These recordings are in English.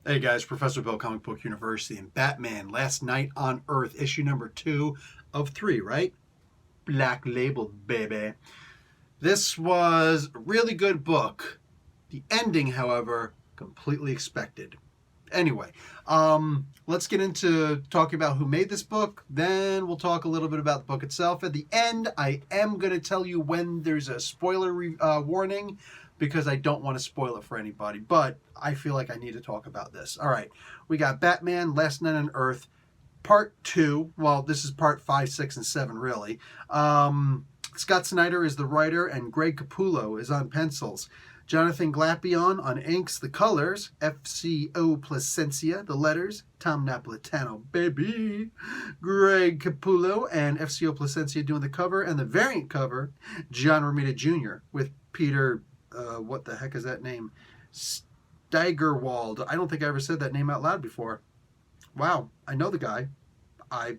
Hey guys, Professor Bill, Comic Book University, and Batman Last Night on Earth, issue number 2 of 3, right? Black Label, baby. This was a really good book. The ending, however, completely expected. Anyway, let's get into talking about who made this book. Then we'll talk a little bit about the book itself. At the end, I am going to tell you when there's a spoiler warning, because I don't want to spoil it for anybody, but I feel like I need to talk about this. All right, we got Batman Last Night on Earth, Part 2. Well, this is Part 5, 6, and 7, really. Scott Snyder is the writer, and Greg Capullo is on pencils. Jonathan Glapion on inks, the colors, FCO Placencia, the letters, Tom Napolitano, baby, Greg Capullo and FCO Placencia doing the cover, and the variant cover, John Romita Jr. with Peter, what the heck is that name? Steigerwald. I don't think I ever said that name out loud before. Wow, I know the guy. I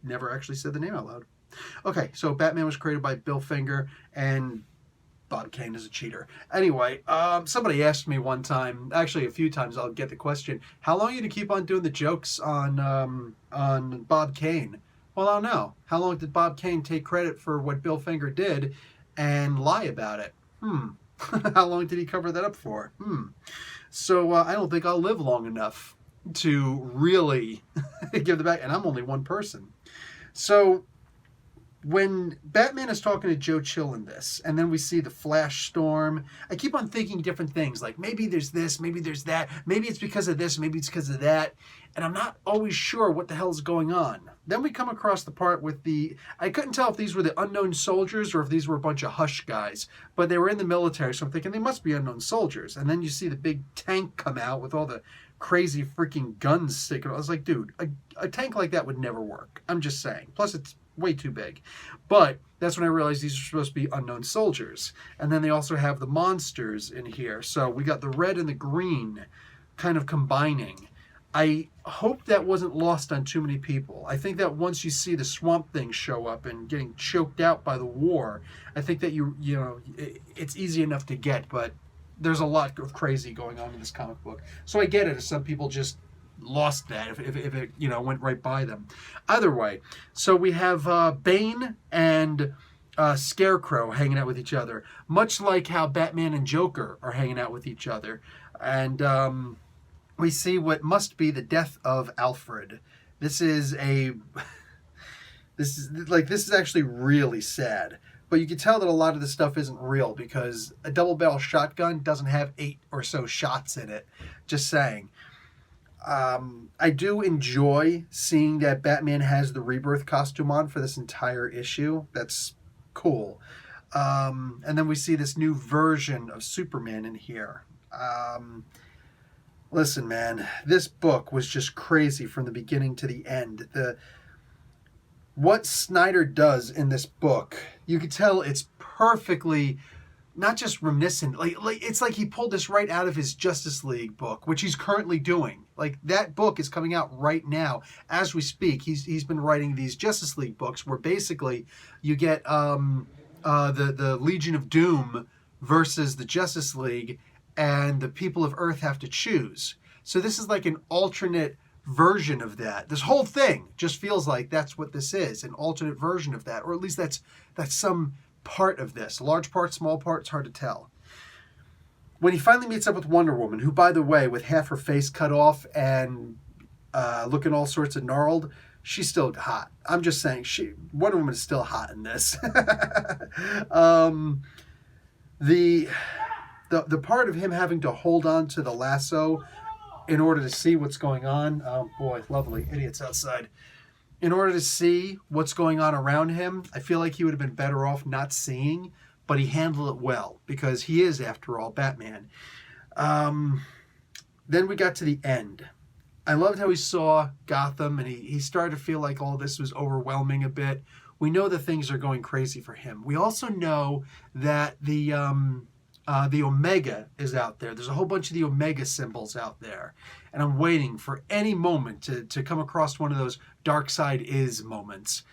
never actually said the name out loud. Okay, so Batman was created by Bill Finger, and Bob Kane is a cheater. Anyway, somebody asked me one time, actually a few times, I'll get the question, how long are you going to keep on doing the jokes on Bob Kane? Well, I don't know. How long did Bob Kane take credit for what Bill Finger did and lie about it? How long did he cover that up for? So I don't think I'll live long enough to really give the back, and I'm only one person. So when Batman is talking to Joe Chill in this, and then we see the Flash Storm, I keep on thinking different things, like maybe there's this, maybe there's that, maybe it's because of this, maybe it's because of that, and I'm not always sure what the hell's going on. Then we come across the part with I couldn't tell if these were the unknown soldiers or if these were a bunch of hush guys, but they were in the military, so I'm thinking they must be unknown soldiers. And then you see the big tank come out with all the crazy freaking guns sticking. I was like, dude, a tank like that would never work. I'm just saying. Plus, it's way too big. But that's when I realized these are supposed to be unknown soldiers. And then they also have the monsters in here. So we got the red and the green kind of combining. I hope that wasn't lost on too many people. I think that once you see the Swamp Thing show up and getting choked out by the war, I think that you know, it's easy enough to get, but there's a lot of crazy going on in this comic book. So I get it if some people just lost that, if it, you know, went right by them. Either way, so we have Bane and Scarecrow hanging out with each other, much like how Batman and Joker are hanging out with each other. And we see what must be the death of Alfred. This is actually really sad. But you can tell that a lot of this stuff isn't real because a double-barrel shotgun doesn't have 8 or so shots in it. Just saying. I do enjoy seeing that Batman has the Rebirth costume on for this entire issue. That's cool. And then we see this new version of Superman in here. Listen, man, this book was just crazy from the beginning to the end. What Snyder does in this book, you can tell it's perfectly not just reminiscent. Like it's like he pulled this right out of his Justice League book, which he's currently doing. Like that book is coming out right now as we speak. He's been writing these Justice League books where basically you get the Legion of Doom versus the Justice League, and the people of Earth have to choose. So this is like an alternate version of that. This whole thing just feels like that's what this is, an alternate version of that, or at least that's some part of this. Large part, small part, it's hard to tell. When he finally meets up with Wonder Woman, who, by the way, with half her face cut off and looking all sorts of gnarled, she's still hot. I'm just saying, Wonder Woman is still hot in this. The part of him having to hold on to the lasso in order to see what's going on. Oh boy, lovely idiots outside. In order to see what's going on around him, I feel like he would have been better off not seeing, but he handled it well because he is, after all, Batman. Then we got to the end. I loved how he saw Gotham, and he started to feel like all this was overwhelming a bit. We know that things are going crazy for him. We also know that the Omega is out there. There's a whole bunch of the Omega symbols out there. And I'm waiting for any moment to come across one of those Dark Side is moments.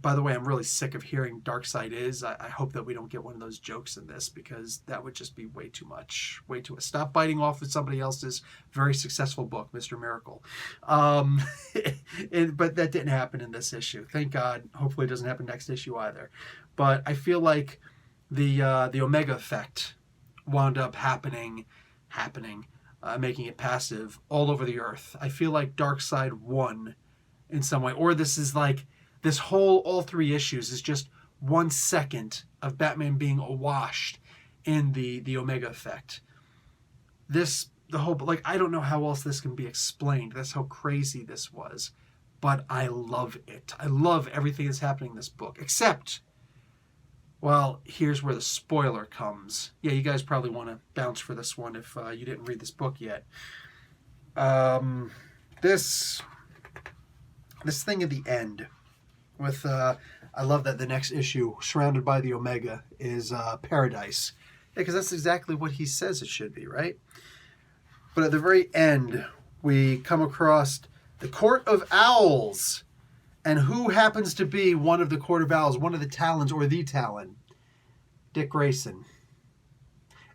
By the way, I'm really sick of hearing Darkseid is. I hope that we don't get one of those jokes in this, because that would just be way too much. Way too much. Stop biting off of somebody else's very successful book, Mr. Miracle. But that didn't happen in this issue. Thank God. Hopefully it doesn't happen next issue either. But I feel like the Omega effect wound up happening, making it passive all over the earth. I feel like Darkseid won in some way. Or this is like, all 3 issues is just 1 second of Batman being awashed in the Omega effect. I don't know how else this can be explained. That's how crazy this was. But I love it. I love everything that's happening in this book. Except, well, here's where the spoiler comes. Yeah, you guys probably want to bounce for this one if you didn't read this book yet. This thing at the end with, I love that the next issue, surrounded by the Omega, is paradise. Yeah, because that's exactly what he says it should be, right? But at the very end, we come across the Court of Owls. And who happens to be one of the Court of Owls, one of the Talons, or the Talon? Dick Grayson.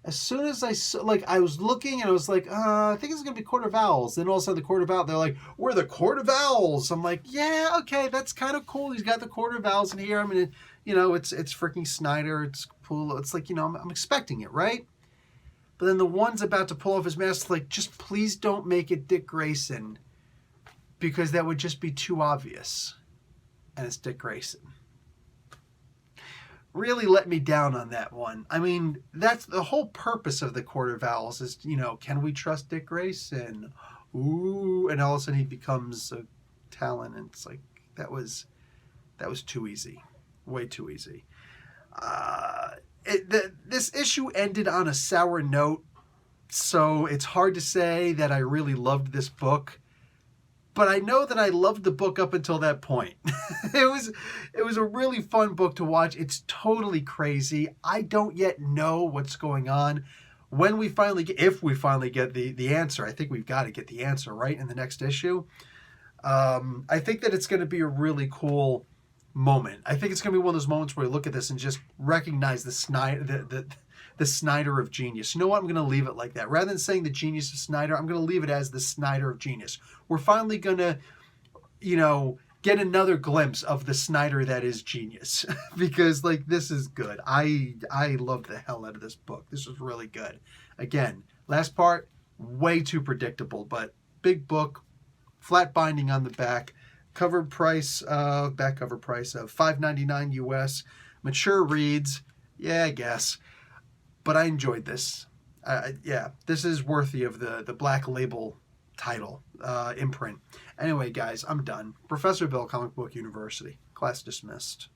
As soon as I saw, I was looking and I was like, I think it's going to be Court of Owls. Then all of a sudden the Court of Owls, they're like, we're the Court of Owls. I'm like, yeah, okay, that's kind of cool. He's got the Court of Owls in here. I mean, it's freaking Snyder. It's cool. It's like, I'm expecting it, right? But then the one's about to pull off his mask, like, just please don't make it Dick Grayson, because that would just be too obvious. And it's Dick Grayson. Really let me down on that one. I mean, that's the whole purpose of the Court of Owls is, can we trust Dick Grayson? Ooh, and all of a sudden he becomes a Talon, and it's like, that was too easy. Way too easy. This issue ended on a sour note, so it's hard to say that I really loved this book. But I know that I loved the book up until that point. It was a really fun book to watch. It's totally crazy. I don't yet know what's going on. If we finally get the answer, I think we've got to get the answer right in the next issue. I think that it's going to be a really cool moment. I think it's going to be one of those moments where we look at this and just recognize the Snyder of genius. You know what? I'm going to leave it like that. Rather than saying the genius of Snyder, I'm going to leave it as the Snyder of genius. We're finally going to, get another glimpse of the Snyder that is genius. Because, this is good. I love the hell out of this book. This is really good. Again, last part, way too predictable, but big book, flat binding on the back, back cover price of $5.99 US. Mature reads, yeah, I guess. But I enjoyed this. This is worthy of the Black Label title, imprint. Anyway, guys, I'm done. Professor Bill, Comic Book University. Class dismissed.